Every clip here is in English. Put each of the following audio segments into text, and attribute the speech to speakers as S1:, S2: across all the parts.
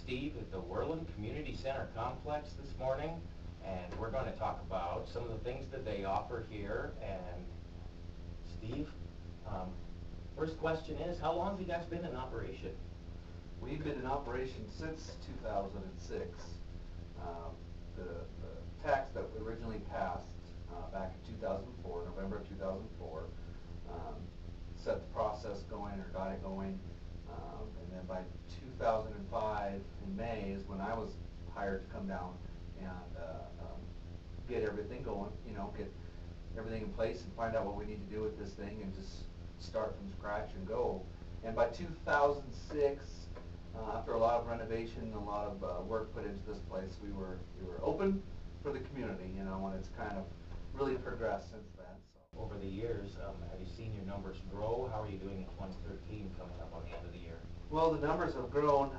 S1: Steve at the Worland Community Center Complex this morning, and we're going to talk about some of the things that they offer here. And Steve, first question is, how long have you guys been in operation?
S2: We've been in operation since 2006. The tax that originally passed back in 2004, November of 2004, set the process going, or got it going. And then by 2005 in May is when I was hired to come down and get everything going, get everything in place and find out what we need to do with this thing and just start from scratch and go. And by 2006, after a lot of renovation and a lot of work put into this place, we were open for the community, and it's kind of really progressed since then. So.
S1: Over the years, have you seen your numbers grow? How are you doing in 2013 coming up on the end of the year?
S2: Well, the numbers have grown.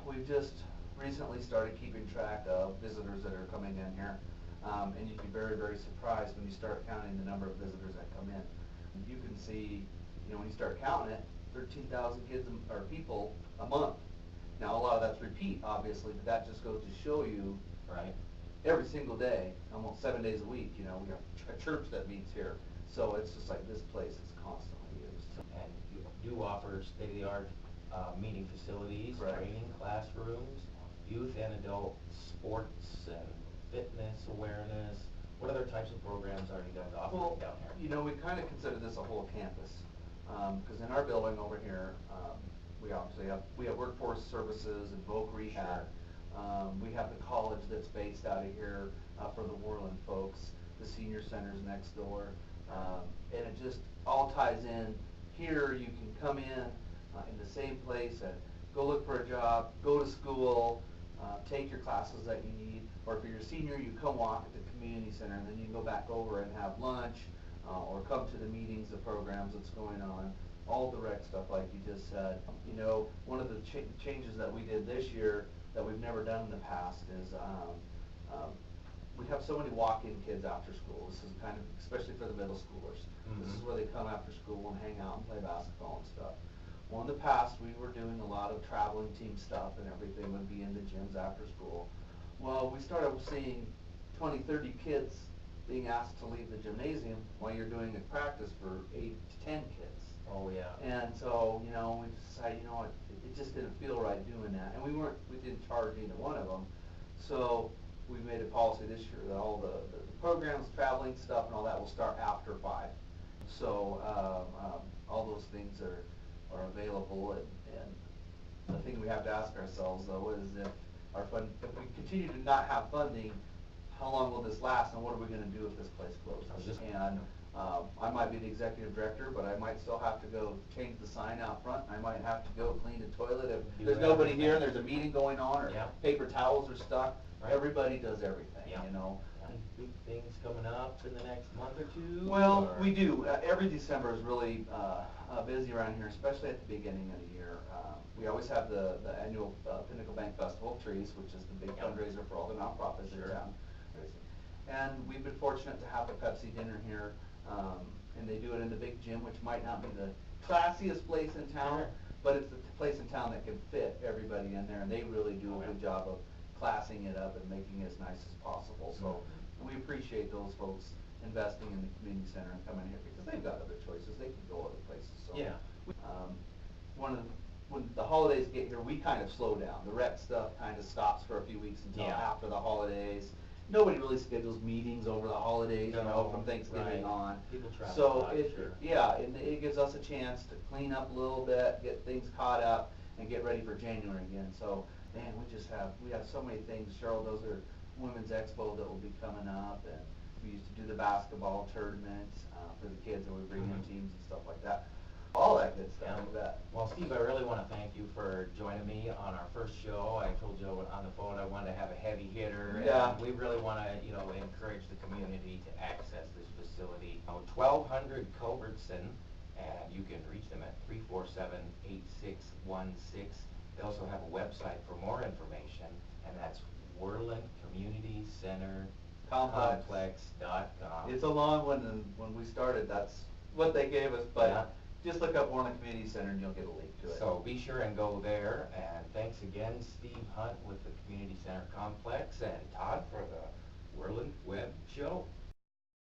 S2: We've just recently started keeping track of visitors that are coming in here, and you'd be very, very surprised when you start counting the number of visitors that come in. You can see, when you start counting it, 13,000 kids or people a month. Now, a lot of that's repeat, obviously, but that just goes to show you,
S1: right?
S2: Every single day, almost 7 days a week, we have a church that meets here. So it's just like this place is constantly used.
S1: And you do offer state-of-the-art meeting facilities,
S2: right.
S1: Training classrooms, youth and adult sports and fitness awareness. What other types of programs are you guys offering down here?
S2: We kind of consider this a whole campus. Because in our building over here, we obviously have workforce services and voc rehab. Sure. We have the college that's based out of here for the Worland folks. The senior center's next door. And it just all ties in. Here you can come in the same place and go look for a job, go to school, take your classes that you need, or if you're a senior, you come walk at the community center, and then you can go back over and have lunch, or come to the meetings, the programs that's going on, all the rec stuff like you just said. One of the changes that we did this year that we've never done in the past is we have so many walk-in kids after school. This is kind of, especially for the middle schoolers. Mm-hmm. This is where they come after school and hang out and play basketball and stuff. Well, in the past, we were doing a lot of traveling team stuff, and everything would be in the gyms after school. Well, we started seeing 20, 30 kids being asked to leave the gymnasium while you're doing a practice for 8 to 10 kids.
S1: Oh, yeah.
S2: And so, we decided, it just didn't feel right doing that. And we didn't charge either one of them. So we made a policy this year that all the programs, traveling stuff and all that will start after 5. So all those things are available. And the thing we have to ask ourselves, though, is if we continue to not have funding, how long will this last, and what are we going to do if this place closes? And I might be the executive director, but I might still have to go change the sign out front. I might have to go clean the toilet if there's nobody here and there's a meeting going on, or paper towels are stuck. Right. Everybody does everything,
S1: Any big things coming up in the next month or two?
S2: Well, we do. Every December is really busy around here, especially at the beginning of the year. We always have the annual Pinnacle Bank Festival of Trees, which is the big fundraiser for all the nonprofits in town. And we've been fortunate to have the Pepsi dinner here, and they do it in the big gym, which might not be the classiest place in town, but it's the place in town that can fit everybody in there, and they really do a good job of classing it up and making it as nice as possible. So we appreciate those folks investing in the community center and coming here, because they've got other choices. They can go other places. So when the holidays get here, we kind of slow down. The rec stuff kind of stops for a few weeks until after the holidays. Nobody really schedules meetings over the holidays, from Thanksgiving on.
S1: People travel
S2: so it gives us a chance to clean up a little bit, get things caught up, and get ready for January again. So, man, we have so many things. Cheryl, those are Women's Expo that will be coming up, and we used to do the basketball tournaments for the kids, and we bring in teams and stuff like that. All that good stuff.
S1: Well, Steve, I really want to thank you for joining me on our first show. I told Joe on the phone I wanted to have a heavy hitter.
S2: Yeah.
S1: And we really want to, encourage the community to access this facility. 1200 Culbertson, and you can reach them at 347-8616. They also have a website for more information, and that's Worland Community Center Complex.com.
S2: It's a long one, and when we started, that's what they gave us, but Just look up Worland Community Center and you'll get a link to it.
S1: So be sure and go there, and thanks again, Steve Hunt with the Community Center Complex, and Todd for the Worland Web Show.